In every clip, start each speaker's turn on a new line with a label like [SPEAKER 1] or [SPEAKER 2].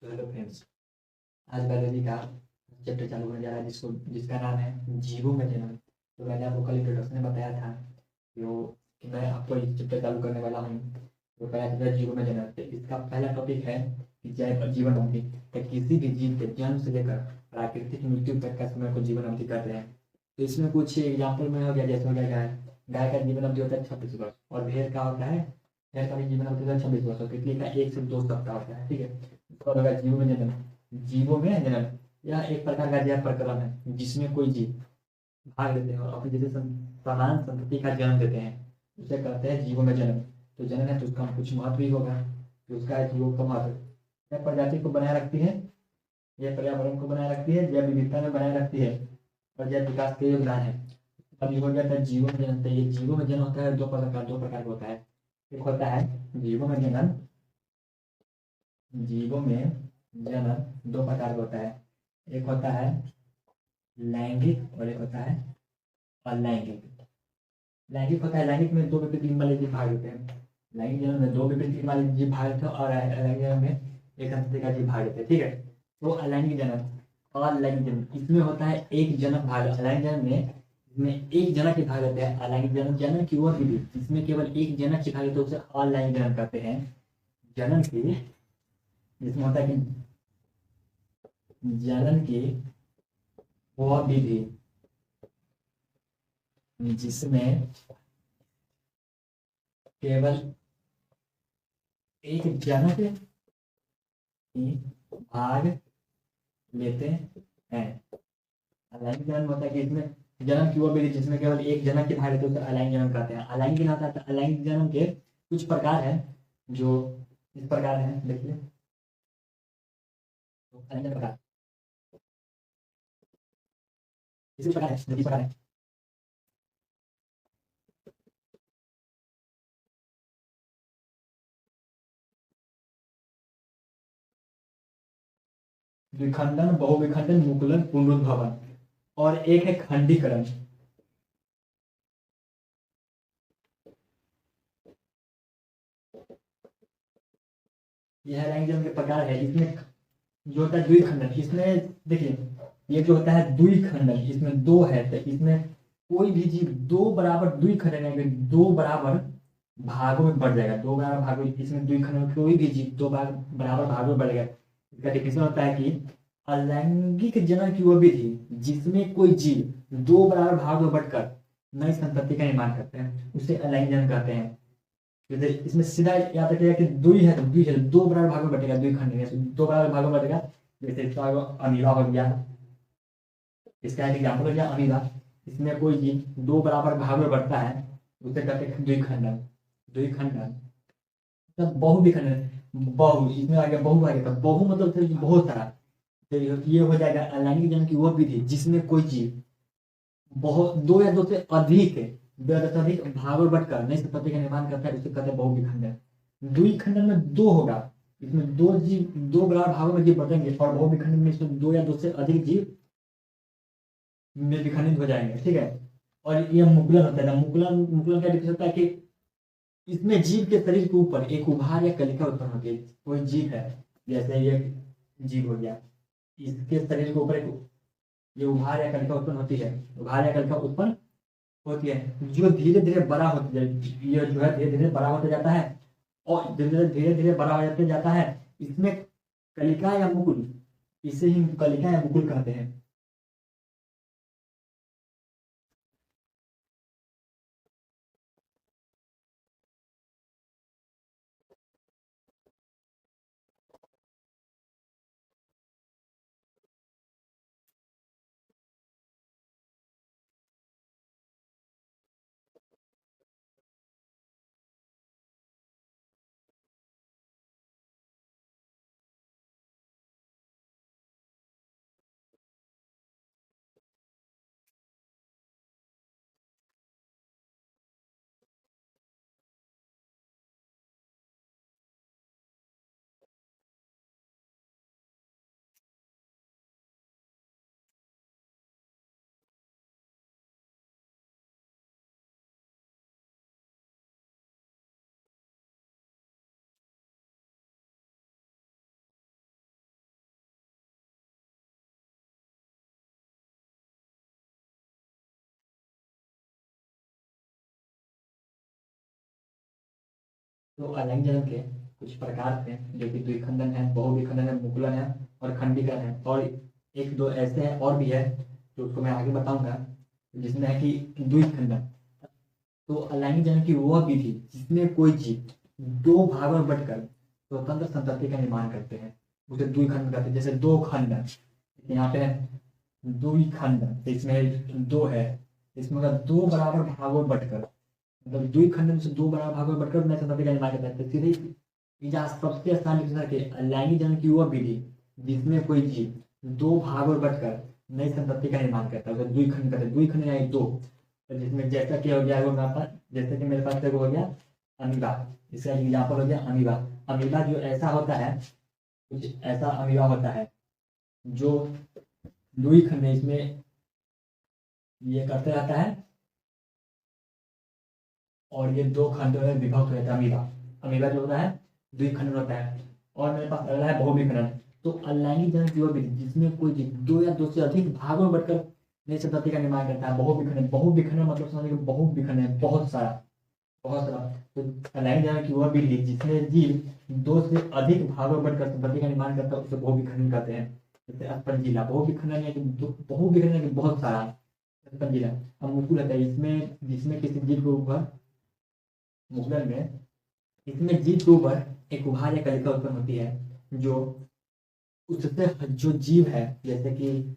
[SPEAKER 1] तो hello friends, आज biology का चैप्टर चालू होने जा रहा है जिसका नाम है जीवों में जन्म। तो मैंने आपको कल इंट्रोडक्शन में बताया था कि मैं आपको एक चैप्टर चालू करने वाला हूँ। तो पहला चैप्टर है जीवों में जन्म। तो इसका पहला टॉपिक है कि जीवन अवधि। तो किसी भी जीव के जन्म से लेकर प्राकृतिक मृत्यु तक का समय को जीवन अवधि कहते हैं। तो इसमें कुछ एग्जाम्पल में हो गया, जैसे हो गया गाय का जीवन अवधि होता है 26 वर्ष, और भेड़ का होता है, भेड़ का भी जीवन अवधि होता है 26 वर्ष, और तितली का 1 से 2 सप्ताह होता है। ठीक है, और होगा जीवों में जन्म। जीवों में जन्म यह एक प्रकार का जैव प्रकरण है जिसमें कोई जीव भाग लेते हैं और अपनी जैसे समान संतति का जन्म देते हैं, उसे कहते हैं जीवों में जन्म। तो जन्म है तो उसका कुछ महत्व ही होगा कि उसका जीवों का महत्व यह प्रजाति को बनाए रखती है, यह पर्यावरण को बनाए रखती है, जैव विविधता में बनाए रखती है और जैव विकास के योगदान है। अब ये हो जाता है जीवों में जन्म। तो ये जीवों में जन्म होता है दो प्रकार का होता है। एक होता है जीवों में जन्म, जीवों में जन्म 2 प्रकार का होता है। एक होता है लैंगिक और एक होता है अलैंगिक। लैंगिक होता है, लैंगिक में 2 विपरीत लिंग वाले जीव भाग होते हैं। लैंगिक जन्म में 2 विपरीत लिंग वाले जीव भाग होते हैं और अलैंगिक जन्म में एक संतति का जीव भाग होते हैं। ठीक है, तो अलैंगिक जन्म और अलैंगिक जन्म इसमें होता है एक जनक भाग। अलैंगिक जन्म में इसमें एक जनक के भाग होते हैं। अलैंगिक जन्म जनन की वह विधि जिसमें केवल एक जनक के भाग होते हैं उसे अलैंगिक जन्म कहते हैं। जनन की जिसमें होता है कि जनन की वह विधि जिसमें केवल एक जनक ही भाग लेते हैं। अलैंगिक जन्म होता है कि इसमें जन्म की वह विधि जिसमें केवल एक जनक के भाग लेते हैं उसे अलैंगिक जन्म कहते हैं। अलैंगिक जन्म होता है, अलैंगिक जन्म के कुछ प्रकार हैं जो इस प्रकार हैं, देखिए। तो अलैंगिक जन्म प्रकार इसी प्रकार है, जो इस प्रकार है। विखंडन, बहुविखंडन, मुकुलन, पुनरुद्भवन, और एक है खंडीकरण। यह अलैंगिक जन्म के प्रकार है। इसमें जो होता है द्विखंडन, इसमें देखिए ये जो होता है द्विखंडन, इसमें दो है तो इसमें कोई भी जीव दो बराबर द्विखंडन यानी दो बराबर भागों में बढ़ जाएगा। दो बराबर भागों, इसमें द्विखंडन में कोई भी जीव दो बराबर भागों में बढ़ेगा। इसका डिफिनेशन होता है कि अलैंगिक जनन की वो विधि जिसमें कोई जीव दो बराबर भागों में बढ़कर नई संतति का निर्माण करते हैं उसे अलैंगिक जनन कहते हैं। इसमें सीधा याद रखिएगा कि दुई है तो दुई है, दो बराबर भागों में बटेगा, दुई खंड में दो बराबर भागों में बटेगा। जैसे इसका अमीबा हो गया, इसका एक एग्जाम्पल हो गया अमीबा। इसमें कोई जीव दो बराबर भागों में बढ़ता है उसे कहते हैं द्विखंडन। द्विखंडन मतलब बहुविखंडन, बहु इसमें आ गया, बहु आ गया। तो बहु मतलब फिर बहुत सारा। तो ये हो जाएगा अलैंगिक जन्म की वो विधि जिसमें कोई जीव बहुत दो या दो से अधिक, दो या दो से अधिक भागों में बंटकर नई संपत्ति का निर्माण करता है, उसे कहते हैं बहुविखंडन। द्विखंडन में दो होगा, इसमें दो जीव दो बराबर भागों में जीव बटेंगे, और बहुविखंडन में इसमें दो या दो से अधिक जीव में विखंडित हो जाएंगे। ठीक है, और ये मुकुलन होता है। मुकुलन मुकुलन का डिफरेंस होता है कि इसमें जीव के शरीर के ऊपर एक उभार या कलिका उत्पन्न होती है। कोई जीव है, जैसे ये जीव हो गया, इसके शरीर के ऊपर एक ये उभार या कलिका उत्पन्न होती है। उभार या कलिका उत्पन्न होती है जो धीरे धीरे बड़ा होते ये जो है धीरे धीरे बड़ा होते जाता है, और धीरे धीरे धीरे बड़ा हो जाते जाता है। इसमें कलिका या मुकुल, इसे ही कलिका या मुकुल कहते हैं। तो अलैंगिक जन्म के कुछ प्रकार थे, जो कि द्विखंडन है, बहुविखंडन है, मुकुलन है और खंडीकरण है, और एक दो ऐसे हैं और भी है जो उसको मैं आगे बताऊंगा, जिसमें है कि द्विखंडन। तो अलैंगिक जन्म की वह विधि जिसमें कोई जीव दो भागों में बंटकर स्वतंत्र संतति का निर्माण करते हैं, उसे द्विखंड कहते हैं। जैसे दो खंड यहाँ पे है, द्विखंडन, तो इसमें दो है, इसमें मतलब दो बराबर भागों में बंटकर, मतलब द्विखंडन से दो बराबर भागों में बंटकर नए संतति का निर्माण करता है। तो सीधे सबसे आसान डिफिनेशन के अलैंगिक जन्म की वह विधि जिसमें कोई जीव दो भागों में बंटकर नई संतति का निर्माण करता है, उसे द्विखंड कहते हैं। द्विखंड यानी दो, तो जिसमें जैसा कि हो गया वो मेरे पास, जैसे कि मेरे पास हो गया अमीबा, इसका एग्जाम्पल हो गया अमीबा। अमीबा जो ऐसा होता है, कुछ ऐसा अमीबा होता है जो द्विखंड में, इसमें ये करते रहता है और ये दो खंडों में विभक्त हो जाता है अमीबा। अमीबा जो होता है द्विखंड होता है। और मेरे पास अगला है बहुविखंडन। तो अलैंगिक जन्म की वह विधि जिसमें कोई जीव दो या दो से अधिक भागों में बंटकर नई संतति का निर्माण करता है। बहुविखंडन, बहुविखंडन मतलब समझिए बहुविखंडन, बहुत सारा, बहुत सारा। तो अलैंगिक जन्म की वह विधि जिसमें जीव दो से अधिक भागों में बंटकर संतति का निर्माण करता है, उसे बहुविखंडन कहते हैं। जैसे अस्पंजिला, बहुविखंडन है कि बहुविखंडन है कि बहुत सारा, अस्पंजिला। अब मुकुल है इसमें, जिसमें किसी जीव के ऊपर, मुकुलन में इसमें जीव के ऊपर एक उभार या कलिका उत्पन्न होती है, जो उससे जो जीव है, जैसे कि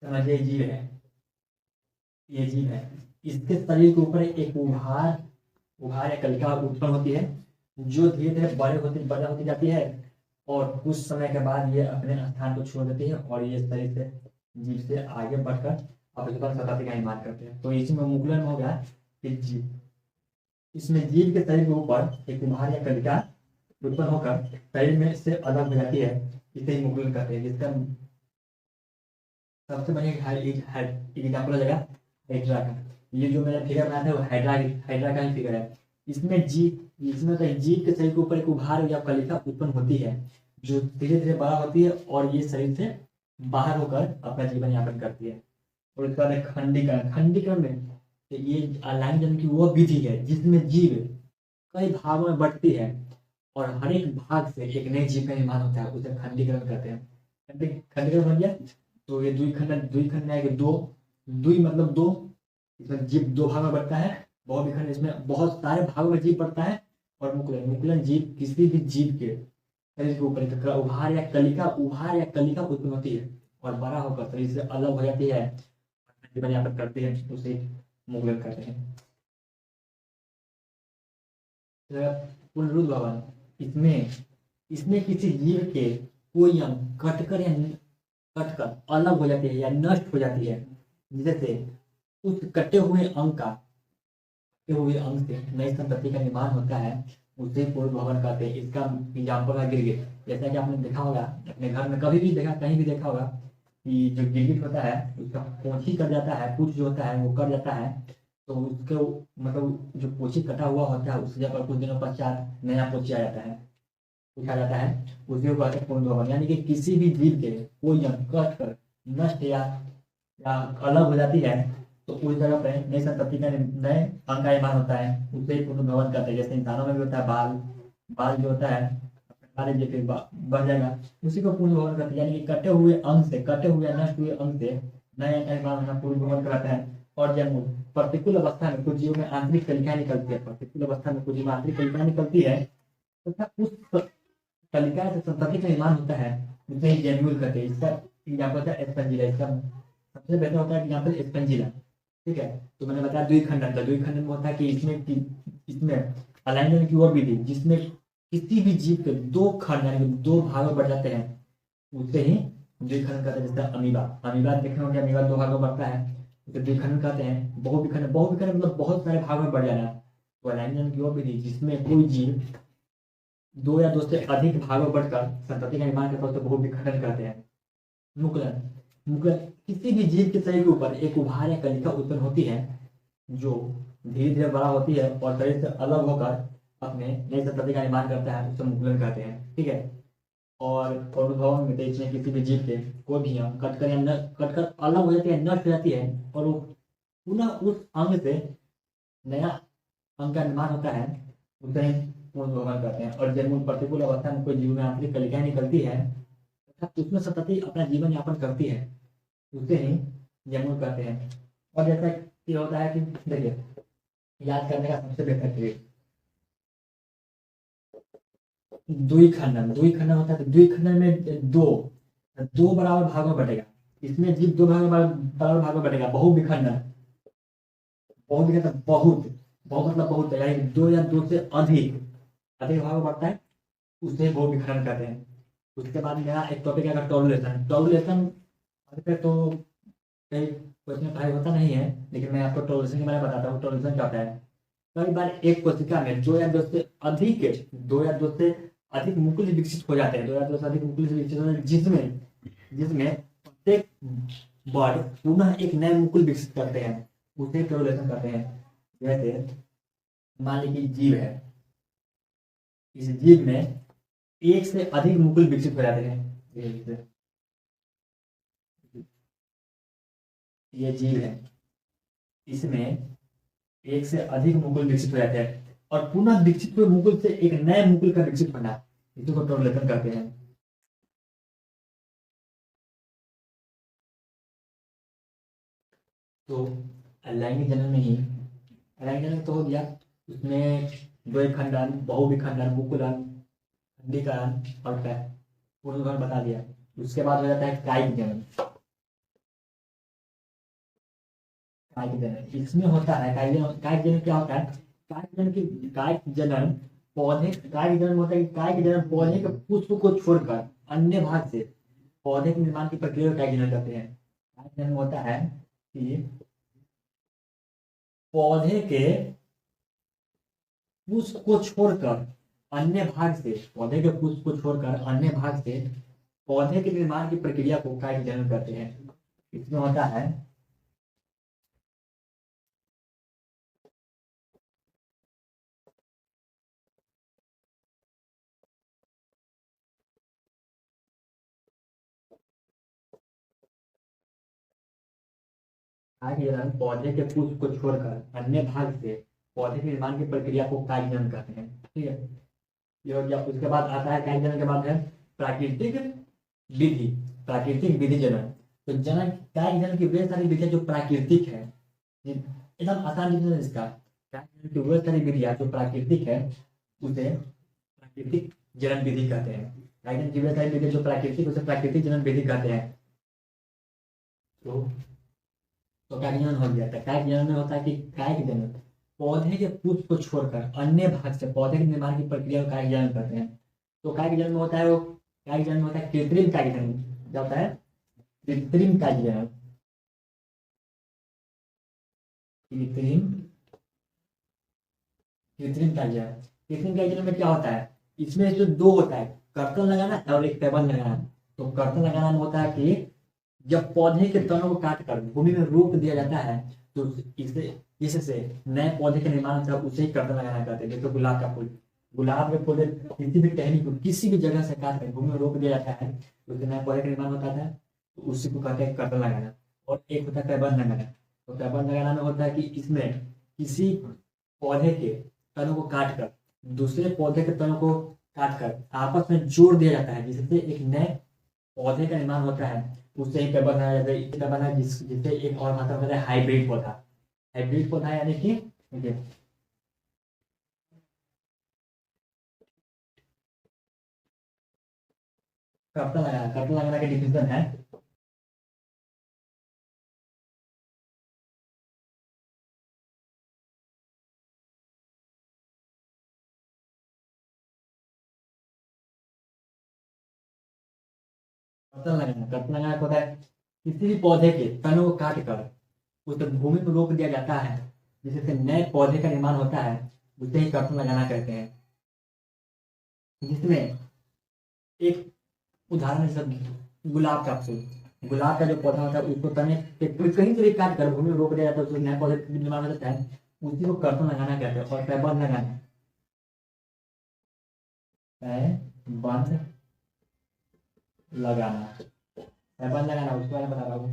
[SPEAKER 1] समझिए जीव है, ये जीव है, इसके शरीर के ऊपर एक उभार या कलिका उत्पन्न होती है, जो धीरे धीरे बड़े होती जाती है, और कुछ समय के बाद ये अपने स्थान को छोड़ देती है और ये शरीर से, जीव से आगे बढ़कर अपने संतति का निर्माण करते हैं। तो इसमें मुकुलन में हो गया कि जीव, इसमें जीव के शरीर के ऊपर एक उभार या कलिका उत्पन्न होकर शरीर में से अलग हो जाती है, इसे ही मुकुलन कहते हैं। जिसका सबसे बढ़िया एग्जाम्पल हो जाएगा हाइड्रा का। ये जो मैंने फिगर बनाया था वो हाइड्रा का ही फिगर है। इसमें जीव के शरीर के ऊपर एक उभार या कलिका उत्पन्न होती है, जो धीरे धीरे बड़ा होती है और ये शरीर से बाहर होकर अपना जीवन यापन करती है। और उसके बाद खंडीकरण। खंडीकरण में ये अलैंगिक जन्म की वो विधि है जिसमें जीव कई भागों में बंटती है और हर एक भाग से एक नए जीव का निर्माण होता है, उसे खंडीकरण कहते हैं। खंडीकरण बन गया। तो ये द्विखंड है कि दो, द्वि मतलब दो, इसमें जीव दो भाग में बढ़ता है। बहुविखंड, इसमें बहुत सारे भागों में जीव बढ़ता है। और मुकुलन जीव किसी भी जीव के शरीर के ऊपर उभार या कलिका उत्पन्न होती है और बड़ा होकर शरीर से अलग हो जाती है, जीवन यापन करती है, उसे मुकुलन कहते हैं। पुनरुद्ध भवन, इसमें किसी जीव के कोई अंग कटकर अलग हो जाती है या नष्ट हो जाती है, जैसे उस कटे हुए अंग से नई संतति का निर्माण होता है, उसे पुनर्भवन कहते हैं। इसका एग्जाम्पल है गिरगिट। जैसा कि आपने देखा होगा अपने घर में, कभी भी देखा, कहीं भी देखा होगा कि जो गिरगिट होता है उसका पोछी कट जाता है, पूछ जो होता है वो कट जाता है, तो उसके मतलब जो पोछी कटा हुआ होता है उसकी जगह कुछ दिनों पश्चात नया पोछी आ जाता है, उठा जाता है, उसी को कहते हैं पुनर्भवन। यानी कि किसी भी जीव के कोई अंग कट कर नष्ट या अलग हो जाती है, तो उस जगह पर नई संतति का नए अंग का निर्माण होता है, उसे पुनर्भवन कहते हैं। जैसे इंसानों में भी होता है बाल जो होता है फिर बढ़ जाएगा, उसी को पुनर्भवन कहते हैं। यानी कि कटे हुए नष्ट हुए अंग से नए का निर्माण होना पुनर्भवन कहलाता है। और जन्म, प्रतिकूल अवस्था में कुछ जीवों में आंतरिक कलिकाएं निकलती है, प्रतिकूल अवस्था में कुछ जीवों में आंतरिक कलिकाएं निकलती है तथा उस कलिका से संतति का निर्माण होता है, उसे ही जेन्यूल कहते हैं। इसका एग्जाम्पल था एस्पेंजिला। इसका सबसे बेहतर होता है एग्जाम्पल एस्पेंजिला। ठीक है, तो मैंने बताया द्विखंडन में होता है कि इसमें अलैंगिक की वह विधि जिसमें किसी भी जीव के दो खंड यानी दो भागों में बढ़ जाते हैं, उसे ही द्विखंडन कहते हैं। जैसे अमीबा देखने होंगे, अमीबा दो भागों में बढ़ता है, उसे द्विखंडन कहते हैं। बहुविखंडन मतलब बहुत सारे भागों में बढ़ जाना। तो अलैंगिक की वह विधि जिसमें कोई जीव दो या दो से अधिक भागों बढ़कर संतति का निर्माण करता है, उसे बहुविखंडन कहते हैं। मुकुलन किसी भी जीव के शरीर के ऊपर एक उभार या कलिका उत्पन्न होती है, जो धीरे धीरे बड़ा होती है और शरीर से अलग होकर अपने नई संतति का निर्माण करता है, उसे मुकुलन कहते हैं। ठीक है। और पुनर्भवन में इसमें किसी भी जीव के कोई भी अंग कटकर अलग हो जाती है, नष्ट हो जाती है, और वो पुनः उस अंग से नया अंग का निर्माण होता है, उसे ही पुनर्भवन कहते हैं। और जब प्रतिकूल अवस्था में कोई जीव में आंतरिक कलिकाएं निकलती है तथा उसमें सतत अपना जीवन यापन करती है, उसे ही जमुन कहते हैं। और जैसा कि होता है कि देखिए, याद करने का सबसे बेहतर तरीका द्विखंडन। द्विखंडन होता है तो द्विखंडन में दो दो बराबर भागों में बटेगा। इसमें जीव दो भागों बराबर भागों में बटेगा। बहुविखंडन, बहुविखंडन बहुत, बहुत मतलब बहुत है, यानी दो या दो से अधिक अधिक भागों में बढ़ता है, उसे बहुविखंडन कहते हैं। उसके बाद मेरा एक टॉपिक है टॉरुलेशन। टॉरुलेशन पे तो कई क्वेश्चन पढ़ाई होता नहीं है, लेकिन मैं आपको टॉरुलेशन के बारे में बताता हूँ। टॉरुलेशन क्या होता है? कई बार एक कोशिका में दो या दो से अधिक मुकुल विकसित हो जाते हैं, दो या दो से अधिक मुकुल विकसित होते हैं, जिसमें जिसमें प्रत्येक वर्ड पुनः एक नए मुकुल विकसित करते हैं, उसे टॉरुलेशन कहते हैं। जैसे मान लीजिए जीव है, इस जीव में एक से अधिक मुकुल विकसित हो जाते हैं। ये जीव है, इसमें एक से अधिक मुकुल विकसित हो जाते हैं और पुनः विकसित हुए मुकुल से एक नए मुकुल का विकसित होना, इसी को टॉरुलेशन कहते हैं। तो लैंगिक जनन में ही लैंगिक जनन तो हो गया, उसमें द्वैखंडन, बहुविखंडन, मुकुलन, खंडीकरण और पुनर्भरण बता दिया। उसके बाद हो जाता है कायिक जनन। कायिक जनन इसमें होता है, कायिक जनन क्या होता है? कायिक जनन कायिक जनन होता है कि कायिक जनन पौधे के पुष्प को छोड़कर अन्य भाग से पौधे के निर्माण की प्रक्रिया को कायिक जनन कहते हैं। कायिक जनन होता है कि पौधे के पुष्प को छोड़कर अन्य भाग से पौधे के पुष्प को छोड़कर अन्य भाग से पौधे के निर्माण की प्रक्रिया को कायिक जनन कहते हैं। इसमें होता है कायिक जनन पौधे के पुष्प को छोड़कर अन्य भाग से पौधे के निर्माण की प्रक्रिया को कायिक जनन कहते हैं। ठीक है, ये हो गया। उसके बाद आता है कायिक जनन के बाद है प्राकृतिक विधि। प्राकृतिक विधि जनन। तो जनन कायिक जनन की वे सारी विधियां जो प्राकृतिक है, एकदम आसान डिफिनेशन इसका। कायिक जनन की वे सारी विधियां जो प्राकृतिक है, उसे प्राकृतिक जनन विधि कहते हैं। कायिक जनन की वे सारी विधियां जो प्राकृतिक, उसे प्राकृतिक जनन विधि कहते हैं। तो कायिक जनन हो गया था। कायिक जनन में होता है कि कायिक जनन पौधे के पुष्प को छोड़कर अन्य भाग से पौधे के निर्माण की प्रक्रिया को कायिक जनन कहते हैं। तो कायिक जनन में होता है वो कायिक जनन में होता है कृत्रिम कायिक जनन। क्या होता है? कृत्रिम कायिक जनन। कृत्रिम कृत्रिम कायिक जनन। कृत्रिम कायिक जनन में क्या होता है? इसमें जो दो होता है, कर्तन लगाना और एक पैबंद लगाना। तो कर्तन लगाना में होता है कि जब पौधे के तनों को काटकर भूमि में रोप दिया जाता है, तो इससे नए पौधे का निर्माण होता है, उसे ही कर्तन लगाना कहते हैं। जैसे गुलाब का फूल, गुलाब के पौधे किसी भी टहनी को किसी भी जगह से काट कर भूमि में रोप दिया जाता है, तो उससे नए पौधे का निर्माण होता है, तो उसी को कहते हैं कर्तन लगाना। और एक होता है पैबंद लगाना। तो पैबंद लगाना में होता है कि इसमें किसी पौधे के तनों को काट कर दूसरे पौधे के तनों को काट कर आपस में जोड़ दिया जाता है, जिससे एक नए पौधे का निर्माण होता है। उससे ही पेपर बनाया जाता है। इसका बना जिससे एक और मतलब होता है हाइब्रिड पौधा। हाइब्रिड पौधा यानी कि देखिए, कर्तन लगाना का डिफिनेशन है कर्तन लगाना होता है किसी भी पौधे के तनों को काट कर उसे भूमि में रोप दिया जाता है, जिससे नए पौधे का निर्माण होता है, उसे ही कर्तन लगाना कहते हैं। जिसमें एक उदाहरण जैसे गुलाब का फूल, गुलाब का जो पौधा होता है उसको तने कहीं से भी काट कर भूमि में रोप दिया जाता है, उससे नए पौधे का निर्माण हो जाता है, उसी को कर्तन लगाना कहते हैं। और पैबंद लगाना, पैबंद लगाना, पैबंद लगाना उसके बारे में बता रहा हूँ।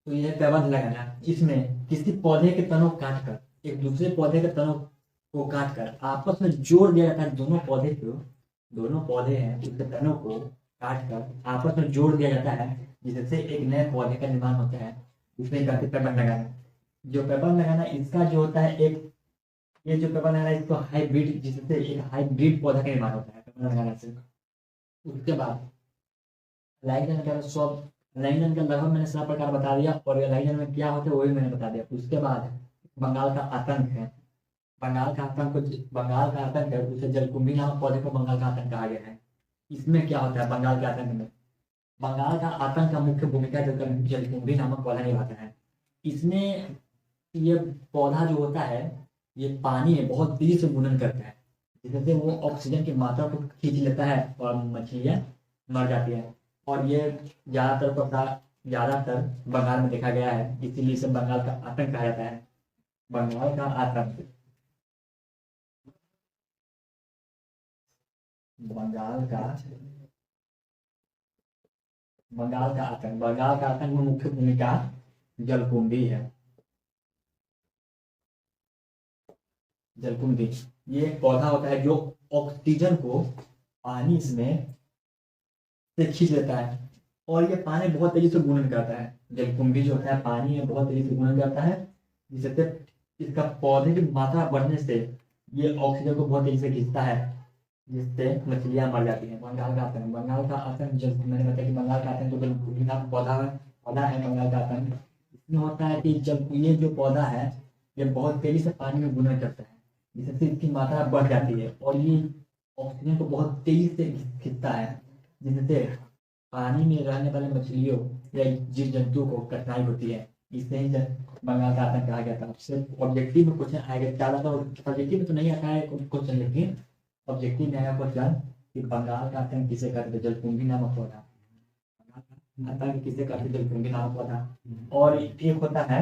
[SPEAKER 1] तो यह प्रबंध लगाना, इसमें किसी पौधे के तनों को काट कर एक दूसरे पौधे के तनों को काट कर आपस में जोड़ दिया जाता है। दोनों पौधे हैं उसके तनों को काट कर आपस में जोड़ दिया जाता है, जिससे एक नए पौधे का निर्माण होता है। इसमें कहते हैं प्रबंध लगाना। जो प्रबंध लगाना इसका जो होता है एक, ये जो प्रबंध लगाना इसको हाइब्रिड, जिससे एक हाइब्रिड पौधा का निर्माण होता है प्रबंध लगाना से। उसके बाद लाइगन का सब, लाइगन का लगभग मैंने सारा प्रकार बता दिया, और लाइगन में क्या होता है वो भी मैंने बता दिया। उसके बाद बंगाल का आतंक है। बंगाल का आतंक है, उसे जलकुंभी नामक पौधे को बंगाल का आतंक कहा गया है। इसमें क्या होता है बंगाल के आतंक में, बंगाल का आतंक का मुख्य भूमिका जलकुंभी नामक पौधा निभाता है। इसमें ये पौधा जो होता है ये पानी में बहुत तेजी से गुणन करता है, जिससे वो ऑक्सीजन की मात्रा को खींच लेता है और मछलियाँ मर जाती है। और ये ज़्यादातर बंगाल में देखा गया है, इसीलिए इसे बंगाल का आतंक कहा जाता है। बंगाल का आतंक, बंगाल का आतंक में मुख्य भूमिका जलकुंभी है। जलकुंभी ये एक पौधा होता है जो ऑक्सीजन को पानी इसमें से खींच लेता है, और ये पानी बहुत तेजी से गुणन करता है। जलकुंभी जो होता है पानी में बहुत तेजी से गुणन करता है, जिससे इसका पौधे की मात्रा बढ़ने से ये ऑक्सीजन को बहुत तेजी से खींचता है, जिससे मछलियां मर जाती हैं। बंगाल का आतंक, जब मैंने बताया कि बंगाल का आतंक जो जलकुंभी नाम पौधा है बंगाल का आतंक। इसमें होता है कि जब ये जो पौधा है ये बहुत तेजी से पानी में गुणन करता है, जिससे इसकी मात्रा बढ़ जाती है, और ये ऑक्सीजन को बहुत तेजी से खींचता है, जिससे पानी में रहने वाले मछलियों या जीव जंतु को कठिनाई होती है। इससे ही बंगाल का आतंक कहा गया था। सिर्फ ऑब्जेक्टिव में क्वेश्चन आएगा, ज़्यादातर सब्जेक्टिव में तो नहीं आता है क्वेश्चन, लेकिन ऑब्जेक्टिव में आया क्वेश्चन कि बंगाल का आतंक किसे कहते थे, जलकुंभी नामक पौधा। आतंक किसे कहते, जलकुंभी नामक पौधा। और एक होता है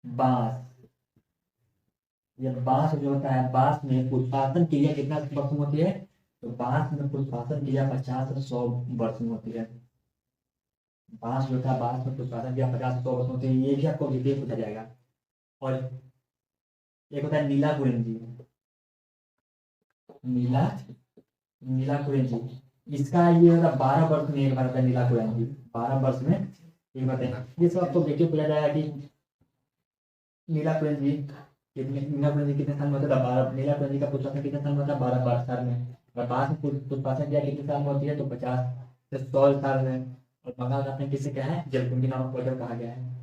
[SPEAKER 1] बांस। ये बांस जो होता है, बांस में पुष्पासन क्रिया कितना वर्ष में होती है, तो बांस में पुष्पासन क्रिया 50 से 100 वर्ष में होती है। बांस जो था, बांस में पुष्पासन क्रिया 50 से 100 वर्ष में होती है, ये भी आपको डिटेल पूछा जाएगा। और एक होता है नीला कुरिंजी। नीला कुरिंजी, इसका ये होता है 12 वर्ष में एक बार होता है नीला कुरिंजी, 12 वर्ष में एक बार है। ये सब आपको देखिए पूछा जाएगा कि नीला कुरिंजी कितने साल में होता था, 12। नीला कुरिंजी का पुष्पासन कितने साल में होता है, 12 साल में। और बांस में पुष्पासन क्रिया कितने साल में होती है, तो 50 से 100 साल में। और बंगाल का आतंक किसे क्या है, जलकुंभी नामक पौधे कहा गया है।